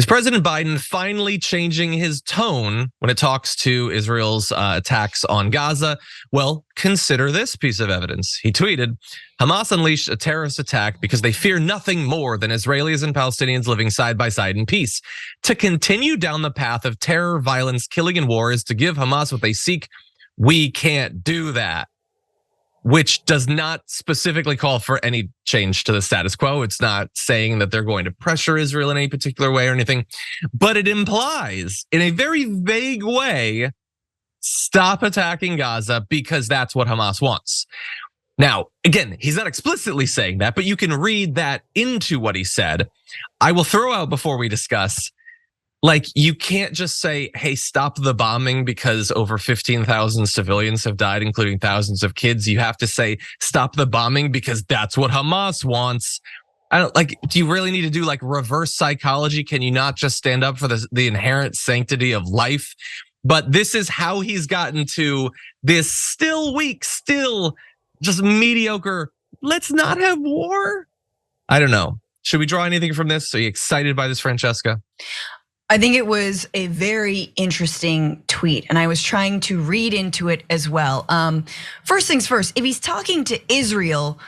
Is President Biden finally changing his tone when it talks to Israel's attacks on Gaza? Well, consider this piece of evidence. He tweeted, Hamas unleashed a terrorist attack because they fear nothing more than Israelis and Palestinians living side by side in peace. To continue down the path of terror, violence, killing, and war is to give Hamas what they seek. We can't do that. Which does not specifically call for any change to the status quo. It's not saying that they're going to pressure Israel in any particular way or anything, but it implies in a very vague way, stop attacking Gaza because that's what Hamas wants. Now, again, he's not explicitly saying that, but you can read that into what he said. I will throw out before we discuss, like, you can't just say, hey, stop the bombing because over 15,000 civilians have died, including thousands of kids. You have to say, stop the bombing because that's what Hamas wants. I don't like, do you really need to do like reverse psychology? Can you not just stand up for the inherent sanctity of life? But this is how he's gotten to this still weak, still just mediocre, let's not have war. I don't know. Should we draw anything from this? Are you excited by this, Francesca? I think it was a very interesting tweet, and I was trying to read into it as well. First things first, if he's talking to Israel,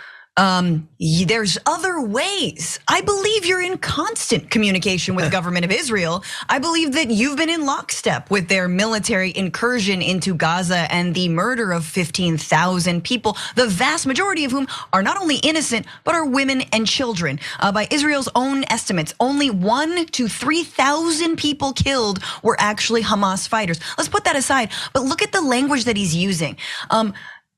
there's other ways. I believe you're in constant communication with the government of Israel. I believe that you've been in lockstep with their military incursion into Gaza and the murder of 15,000 people, the vast majority of whom are not only innocent, but are women and children. By Israel's own estimates, only 1,000 to 3,000 people killed were actually Hamas fighters. Let's put that aside, but look at the language that he's using.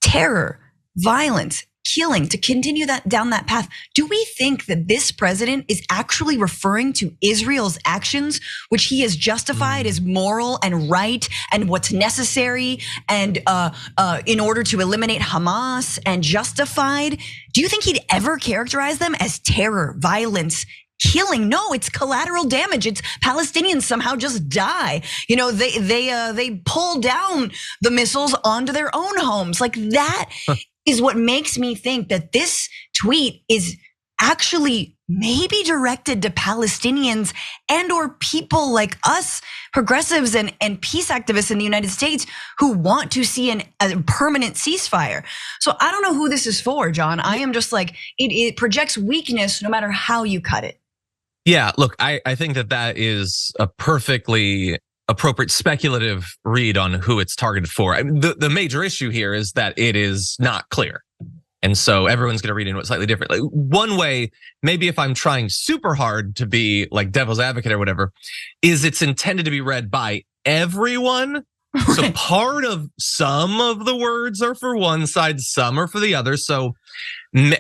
Terror, violence, killing, to continue that down that path. Do we think that this president is actually referring to Israel's actions, which he has justified as moral and right and what's necessary and in order to eliminate Hamas and justified? Do you think he'd ever characterize them as terror, violence, killing? No, it's collateral damage. It's Palestinians somehow just die. You know, they pull down the missiles onto their own homes. Like that is what makes me think that this tweet is actually maybe directed to Palestinians and or people like us, progressives and peace activists in the United States who want to see a permanent ceasefire. So I don't know who this is for, John. I am just like, it projects weakness no matter how you cut it. Yeah, look, I think that is a perfectly appropriate speculative read on who it's targeted for. I mean, the major issue here is that it is not clear. And so everyone's gonna read into it slightly differently. One way, maybe if I'm trying super hard to be like devil's advocate or whatever, is it's intended to be read by everyone. Right. So part of some of the words are for one side, some are for the other. So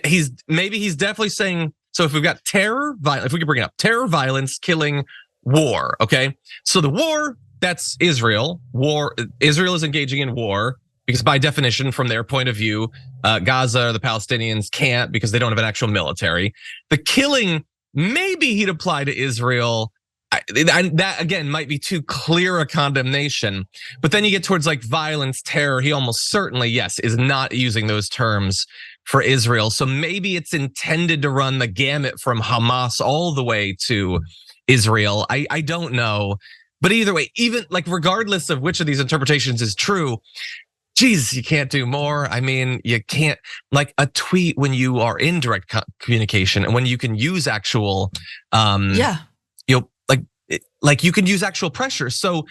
he's definitely saying, so if we've got terror, if we can bring it up, terror, violence, killing, war, okay? So the war, that's Israel. War, Israel is engaging in war because by definition, from their point of view, Gaza, the Palestinians can't because they don't have an actual military. The killing, maybe he'd apply to Israel. That again might be too clear a condemnation, but then you get towards like violence, terror. He almost certainly, yes, is not using those terms for Israel. So maybe it's intended to run the gamut from Hamas all the way to Israel. I don't know, but either way, even like regardless of which of these interpretations is true, geez, you can't do more. I mean, you can't like a tweet when you are in direct communication and when you can use actual, like you can use actual pressure. So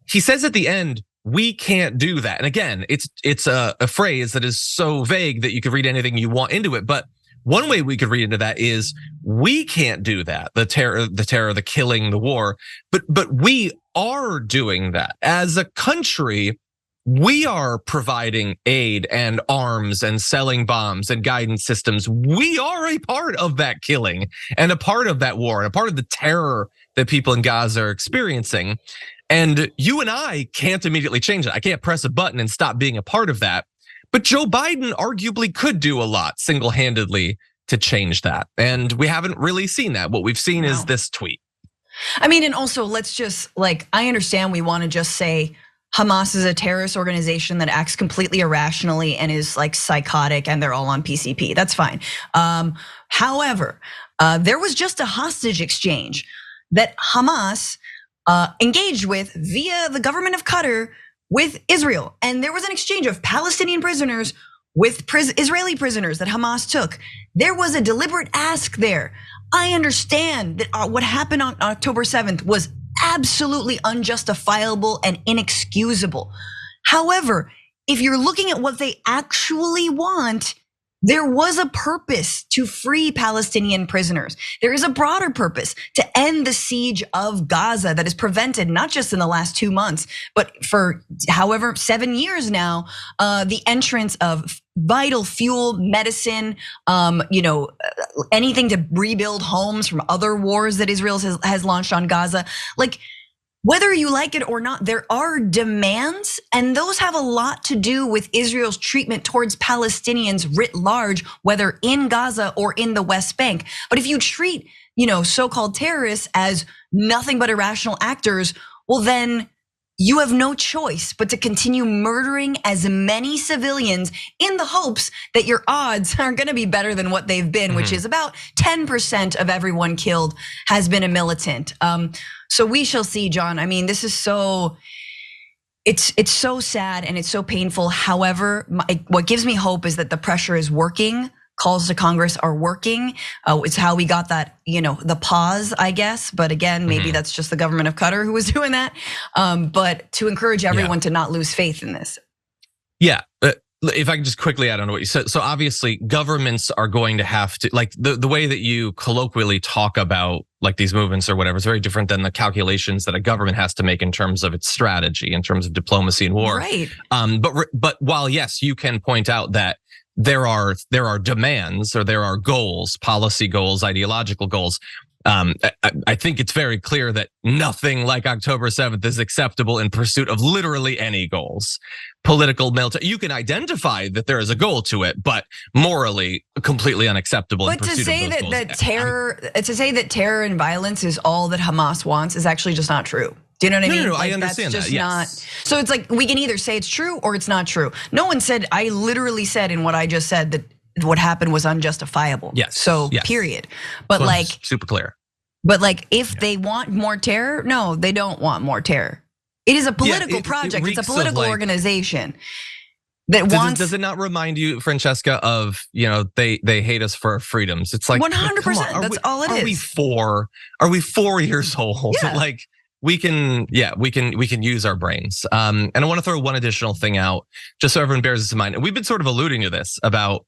he says at the end, we can't do that. And again, it's a phrase that is so vague that you could read anything you want into it. But one way we could read into that is we can't do that. The terror, the killing, the war. But we are doing that as a country. We are providing aid and arms and selling bombs and guidance systems. We are a part of that killing and a part of that war and a part of the terror that people in Gaza are experiencing. And you and I can't immediately change it. I can't press a button and stop being a part of that. But Joe Biden arguably could do a lot single-handedly to change that. And we haven't really seen that. What we've seen is this tweet. I mean, and also let's just like, I understand we want to just say Hamas is a terrorist organization that acts completely irrationally and is like psychotic and they're all on PCP. That's fine. However, there was just a hostage exchange. that Hamas engaged with via the government of Qatar with Israel. And there was an exchange of Palestinian prisoners with Israeli prisoners that Hamas took. There was a deliberate ask there. I understand that what happened on October 7th was absolutely unjustifiable and inexcusable. However, if you're looking at what they actually want, there was a purpose to free Palestinian prisoners. There is a broader purpose to end the siege of Gaza that has prevented, not just in the last 2 months, but for however 7 years now, the entrance of vital fuel, medicine, anything to rebuild homes from other wars that Israel has launched on Gaza. Like, whether you like it or not, there are demands, and those have a lot to do with Israel's treatment towards Palestinians writ large, whether in Gaza or in the West Bank. But if you treat, so-called terrorists as nothing but irrational actors, well then you have no choice but to continue murdering as many civilians in the hopes that your odds are gonna be better than what they've been, which is about 10% of everyone killed has been a militant. So we shall see, John. I mean, this is it's so sad and it's so painful. However, what gives me hope is that the pressure is working. Calls to Congress are working. It's how we got that, the pause, I guess. But again, maybe that's just the government of Qatar who was doing that. But to encourage everyone to not lose faith in this. Yeah, if I can just quickly add on to what you said. So obviously governments are going to have to, like the way that you colloquially talk about like these movements or whatever is very different than the calculations that a government has to make in terms of its strategy, in terms of diplomacy and war. Right. But while yes, you can point out that there are demands or there are goals, policy goals, ideological goals. I think it's very clear that nothing like October 7th is acceptable in pursuit of literally any goals. Political, military, you can identify that there is a goal to it, but morally completely unacceptable. But to say that terror and violence is all that Hamas wants is actually just not true. Do you know what I mean? No, I understand that. Yes. So it's like we can either say it's true or it's not true. No one said, I literally said in what I just said that what happened was unjustifiable. Yes. So period. But like super clear. But like if they want more terror, no, they don't want more terror. It is a political project. It's a political organization that wants. Does it not remind you, Francesca, of they hate us for our freedoms? It's like 100%. That's all it is. Are we 4 years old? Yeah. Like we can use our brains. And I want to throw one additional thing out just so everyone bears this in mind. And we've been sort of alluding to this about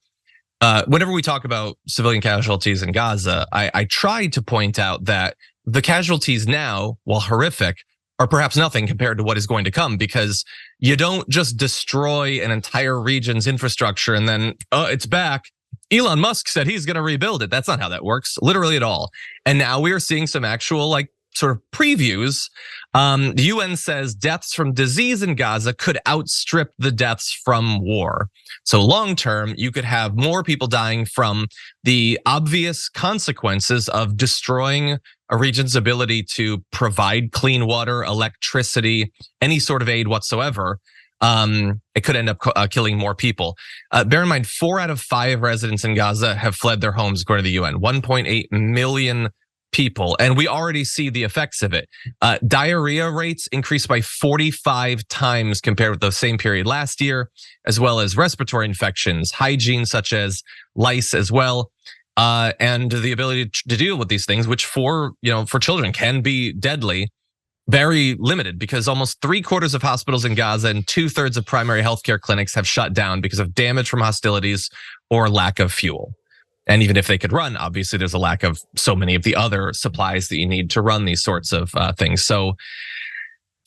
whenever we talk about civilian casualties in Gaza, I tried to point out that the casualties now, while horrific, are perhaps nothing compared to what is going to come, because you don't just destroy an entire region's infrastructure and then, it's back. Elon Musk said he's going to rebuild it. That's not how that works, literally at all. And now we are seeing some actual sort of previews. The UN says deaths from disease in Gaza could outstrip the deaths from war. So long term, you could have more people dying from the obvious consequences of destroying a region's ability to provide clean water, electricity, any sort of aid whatsoever. It could end up killing more people. Bear in mind, 4 out of 5 residents in Gaza have fled their homes, according to the UN. 1.8 million people, and we already see the effects of it. Diarrhea rates increased by 45 times compared with the same period last year, as well as respiratory infections, hygiene such as lice as well, and the ability to deal with these things, which for children can be deadly, very limited, because almost 3/4 of hospitals in Gaza and 2/3 of primary healthcare clinics have shut down because of damage from hostilities or lack of fuel. And even if they could run, obviously there's a lack of so many of the other supplies that you need to run these sorts of things. So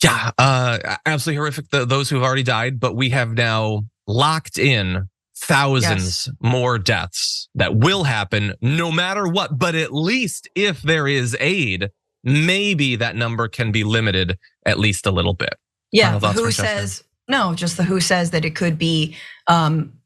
yeah, absolutely horrific, those who've already died, but we have now locked in thousands more deaths that will happen no matter what. But at least if there is aid, maybe that number can be limited at least a little bit. Yeah, WHO says, no, just the WHO says that it could be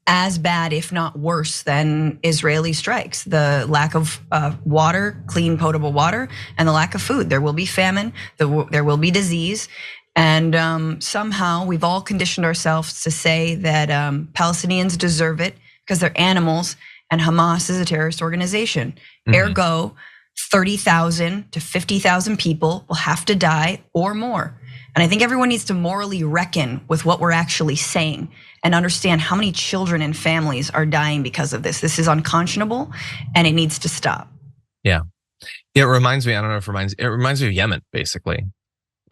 as bad, if not worse, than Israeli strikes. The lack of water, clean, potable water, and the lack of food. There will be famine, there will be disease. And somehow we've all conditioned ourselves to say that Palestinians deserve it because they're animals and Hamas is a terrorist organization. Ergo, 30,000 to 50,000 people will have to die or more. And I think everyone needs to morally reckon with what we're actually saying and understand how many children and families are dying because of this. This is unconscionable and it needs to stop. Yeah. It reminds me, I don't know if it reminds me of Yemen, basically.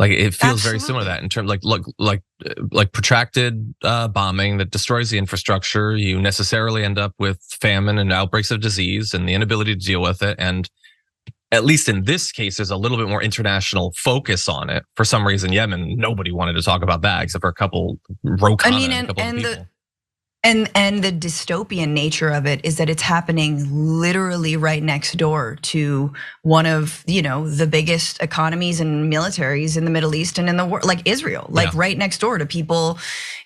Like it feels very similar to that in terms like protracted bombing that destroys the infrastructure. You necessarily end up with famine and outbreaks of disease and the inability to deal with it. And at least in this case, there's a little bit more international focus on it. For some reason, Yemen, nobody wanted to talk about that except for a couple Ro-Khanna and a couple of people. And the dystopian nature of it is that it's happening literally right next door to one of, the biggest economies and militaries in the Middle East and in the world, like Israel, like right next door to people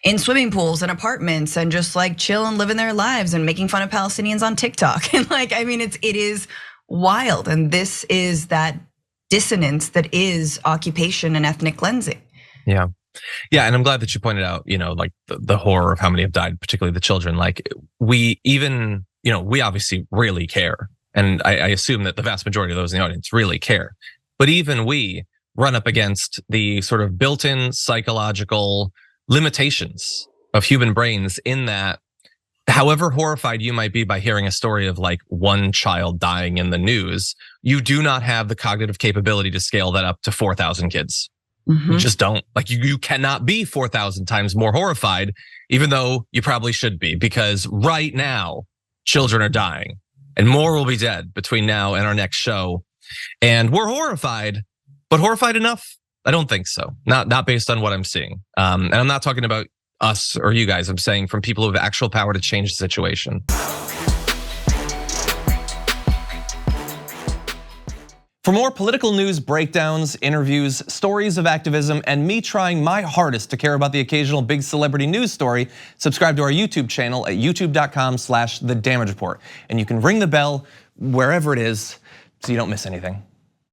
in swimming pools and apartments and just like chill and living their lives and making fun of Palestinians on TikTok. And it is wild. And this is that dissonance that is occupation and ethnic cleansing. Yeah. Yeah, and I'm glad that you pointed out, like the horror of how many have died, particularly the children. Like we obviously really care. And I assume that the vast majority of those in the audience really care. But even we run up against the sort of built-in psychological limitations of human brains in that however horrified you might be by hearing a story of like one child dying in the news, you do not have the cognitive capability to scale that up to 4,000 kids. You just don't. Like you cannot be 4,000 times more horrified, even though you probably should be, because right now children are dying and more will be dead between now and our next show. And we're horrified, but horrified enough? I don't think so. Not based on what I'm seeing. And I'm not talking about us or you guys. I'm saying from people who have actual power to change the situation. For more political news breakdowns, interviews, stories of activism, and me trying my hardest to care about the occasional big celebrity news story, subscribe to our YouTube channel at youtube.com/The Damage Report. And you can ring the bell wherever it is so you don't miss anything.